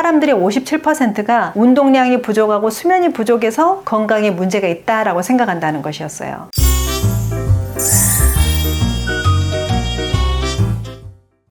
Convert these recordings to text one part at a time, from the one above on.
사람들의 57%가 운동량이 부족하고 수면이 부족해서 건강에 문제가 있다라고 생각한다는 것이었어요.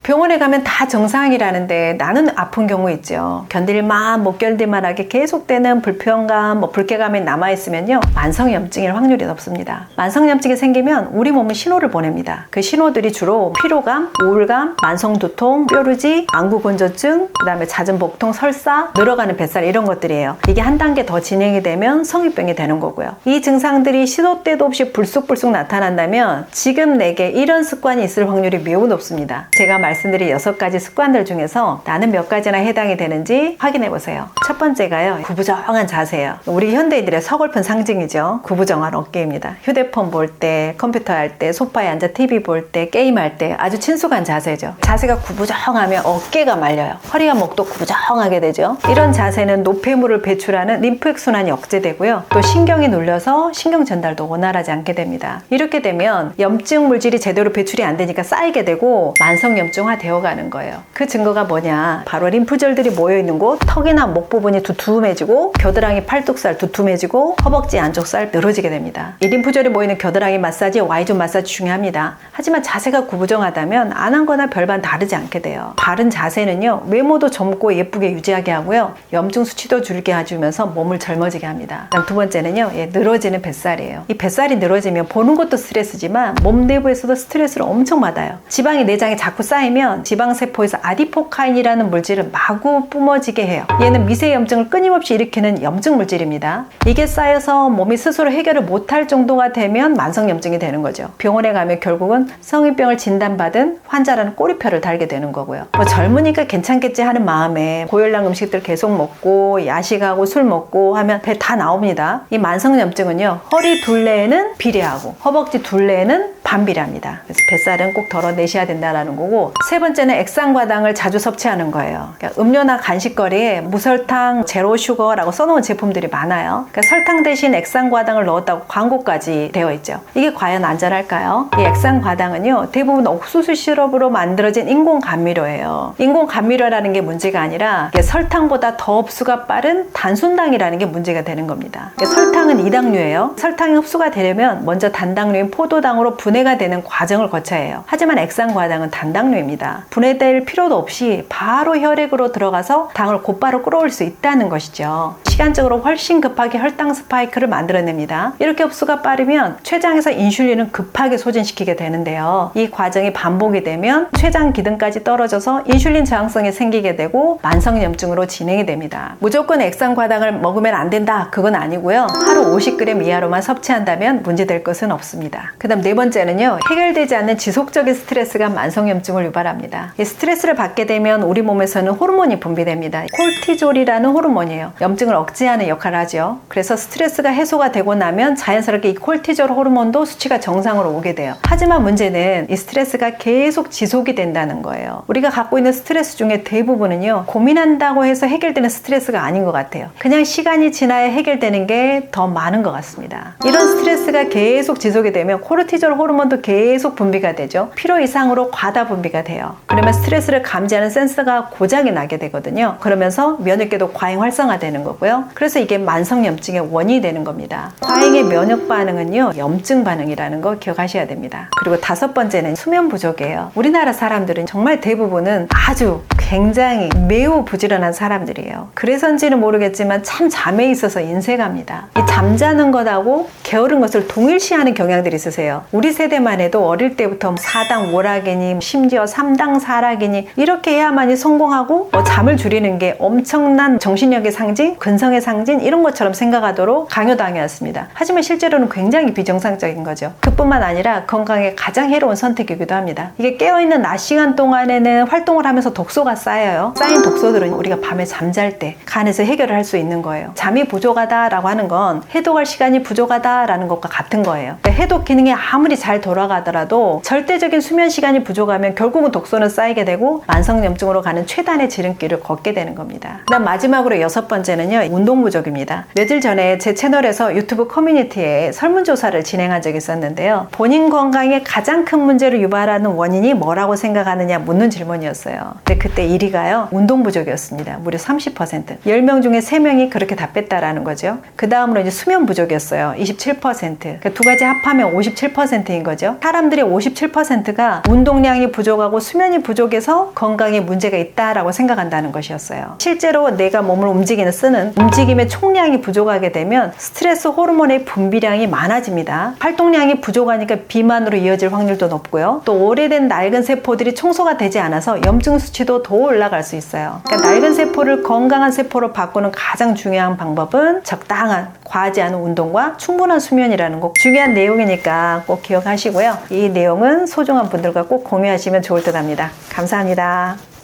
병원에 가면 다 정상이라는데 나는 아픈 경우 있죠. 견딜만 못 견딜만하게 계속되는 불편감, 불쾌감이 남아있으면요, 만성염증일 확률이 높습니다. 만성염증이 생기면 우리 몸은 신호를 보냅니다. 그 신호들이 주로 피로감, 우울감, 만성두통, 뾰루지, 안구건조증, 그 다음에 잦은 복통, 설사, 늘어가는 뱃살, 이런 것들이에요. 이게 한 단계 더 진행이 되면 성인병이 되는 거고요. 이 증상들이 시도 때도 없이 불쑥불쑥 나타난다면 지금 내게 이런 습관이 있을 확률이 매우 높습니다. 제가 말씀드린 6가지 습관들 중에서 나는 몇 가지나 해당이 되는지 확인해 보세요. 첫 번째가요, 구부정한 자세예요. 우리 현대인들의 서글픈 상징이죠. 구부정한 어깨입니다. 휴대폰 볼 때, 컴퓨터 할 때, 소파에 앉아 TV 볼 때, 게임할 때 아주 친숙한 자세죠. 자세가 구부정하면 어깨가 말려요. 허리와 목도 구부정하게 되죠. 이런 자세는 노폐물을 배출하는 림프액순환이 억제되고요. 또 신경이 눌려서 신경 전달도 원활하지 않게 됩니다. 이렇게 되면 염증 물질이 제대로 배출이 안 되니까 쌓이게 되고 만성염증 되어가는 거예요. 그 증거가 뭐냐, 바로 림프절들이 모여있는 곳, 턱이나 목 부분이 두툼해지고 겨드랑이 팔뚝살 두툼해지고 허벅지 안쪽 살 늘어지게 됩니다. 이 림프절이 모이는 겨드랑이 마사지, Y존 마사지 중요합니다. 하지만 자세가 구부정하다면 안 한 거나 별반 다르지 않게 돼요. 바른 자세는요, 외모도 젊고 예쁘게 유지하게 하고요, 염증 수치도 줄게 해주면서 몸을 젊어지게 합니다. 그다음 두 번째는요, 늘어지는 뱃살이에요. 이 뱃살이 늘어지면 보는 것도 스트레스지만 몸 내부에서도 스트레스를 엄청 받아요. 지방이 내장에 자꾸 쌓이면 지방세포에서 아디포카인이라는 물질을 마구 뿜어지게 해요. 얘는 미세염증을 끊임없이 일으키는 염증 물질입니다. 이게 쌓여서 몸이 스스로 해결을 못할 정도가 되면 만성염증이 되는 거죠. 병원에 가면 결국은 성인병을 진단받은 환자라는 꼬리표를 달게 되는 거고요. 젊으니까 괜찮겠지 하는 마음에 고열량 음식들 계속 먹고 야식하고 술 먹고 하면 배 다 나옵니다. 이 만성염증은요, 허리 둘레에는 비례하고 허벅지 둘레에는 반비례합니다. 그래서 뱃살은 꼭 덜어내셔야 된다는 거고, 세 번째는 액상과당을 자주 섭취하는 거예요. 그러니까 음료나 간식거리에 무설탕, 제로슈거라고 써놓은 제품들이 많아요. 그러니까 설탕 대신 액상과당을 넣었다고 광고까지 되어 있죠. 이게 과연 안전할까요? 이 액상과당은요, 대부분 옥수수 시럽으로 만들어진 인공감미료예요. 인공감미료라는 게 문제가 아니라 이게 설탕보다 더 흡수가 빠른 단순당이라는 게 문제가 되는 겁니다. 그러니까 설탕은 이당류예요. 설탕이 흡수가 되려면 먼저 단당류인 포도당으로 분해가 되는 과정을 거쳐야 해요. 하지만 액상과당은 단당류입니다. 분해될 필요도 없이 바로 혈액으로 들어가서 당을 곧바로 끌어올 수 있다는 것이죠. 시간적으로 훨씬 급하게 혈당 스파이크를 만들어냅니다. 이렇게 흡수가 빠르면 췌장에서 인슐린을 급하게 소진시키게 되는데요. 이 과정이 반복이 되면 췌장 기능까지 떨어져서 인슐린 저항성이 생기게 되고 만성염증으로 진행이 됩니다. 무조건 액상과당을 먹으면 안 된다, 그건 아니고요. 하루 50g 이하로만 섭취한다면 문제될 것은 없습니다. 그 다음 네 번째는요, 해결되지 않는 지속적인 스트레스가 만성염증을 유발합니다. 이 스트레스를 받게 되면 우리 몸에서는 호르몬이 분비됩니다. 콜티졸이라는 호르몬이에요. 염증을 억제하는 역할을 하죠. 그래서 스트레스가 해소가 되고 나면 자연스럽게 이 콜티졸 호르몬도 수치가 정상으로 오게 돼요. 하지만 문제는 이 스트레스가 계속 지속이 된다는 거예요. 우리가 갖고 있는 스트레스 중에 대부분은요, 고민한다고 해서 해결되는 스트레스가 아닌 것 같아요. 그냥 시간이 지나야 해결되는 게 더 많은 것 같습니다. 이런 스트레스가 계속 지속이 되면 코르티졸 호르몬도 계속 분비가 되죠. 필요 이상으로 과다 분비가 돼요. 그러면 스트레스를 감지하는 센서가 고장이 나게 되거든요. 그러면서 면역계도 과잉 활성화되는 거고요. 그래서 이게 만성염증의 원인이 되는 겁니다. 과잉의 면역 반응은요, 염증 반응이라는 거 기억하셔야 됩니다. 그리고 다섯 번째는 수면 부족이에요. 우리나라 사람들은 정말 대부분은 아주 굉장히 매우 부지런한 사람들이에요. 그래서인지는 모르겠지만 참 잠에 있어서 인색합니다. 이 잠자는 것하고 게으른 것을 동일시하는 경향들이 있으세요. 우리 세대만 해도 어릴 때부터 4당 오락이니 심지어 3당 사락이니 이렇게 해야만이 성공하고 잠을 줄이는 게 엄청난 정신력의 상징, 근성의 상징, 이런 것처럼 생각하도록 강요당해왔습니다. 하지만 실제로는 굉장히 비정상적인 거죠. 그뿐만 아니라 건강에 가장 해로운 선택이기도 합니다. 이게 깨어있는 낮 시간 동안에는 활동을 하면서 독소가 쌓여요. 쌓인 독소들은 우리가 밤에 잠잘 때 간에서 해결을 할 수 있는 거예요. 잠이 부족하다라고 하는 건 해독할 시간이 부족하다라는 것과 같은 거예요. 그러니까 해독 기능이 아무리 잘 돌아가더라도 절대적인 수면 시간이 부족하면 결국은 독소는 쌓이게 되고 만성염증으로 가는 최단의 지름길을 걷게 되는 겁니다. 그다음 마지막으로 여섯 번째는요, 운동 부족입니다. 며칠 전에 제 채널에서 유튜브 커뮤니티에 설문조사를 진행한 적이 있었는데요. 본인 건강에 가장 큰 문제를 유발하는 원인이 뭐라고 생각하느냐 묻는 질문이었어요. 근데 그때 1위가요. 운동 부족이었습니다. 무려 30%. 10명 중에 3명이 그렇게 답했다라는 거죠. 그 다음으로 이제 수면 부족이었어요. 27%. 그러니까 두 가지 합하면 57%인 거죠. 사람들의 57%가 운동량이 부족하고 수면이 부족해서 건강에 문제가 있다라고 생각한다는 것이었어요. 실제로 내가 몸을 쓰는 움직임의 총량이 부족하게 되면 스트레스 호르몬의 분비량이 많아집니다. 활동량이 부족하니까 비만으로 이어질 확률도 높고요. 또 오래된 낡은 세포들이 청소가 되지 않아서 염증 수치도 더 올라갈 수 있어요. 그러니까 낡은 세포를 건강한 세포로 바꾸는 가장 중요한 방법은 적당한, 과하지 않은 운동과 충분한 수면이라는 거 중요한 내용이니까 꼭 기억하시고요. 이 내용은 소중한 분들과 꼭 공유하시면 좋을 듯 합니다. 감사합니다.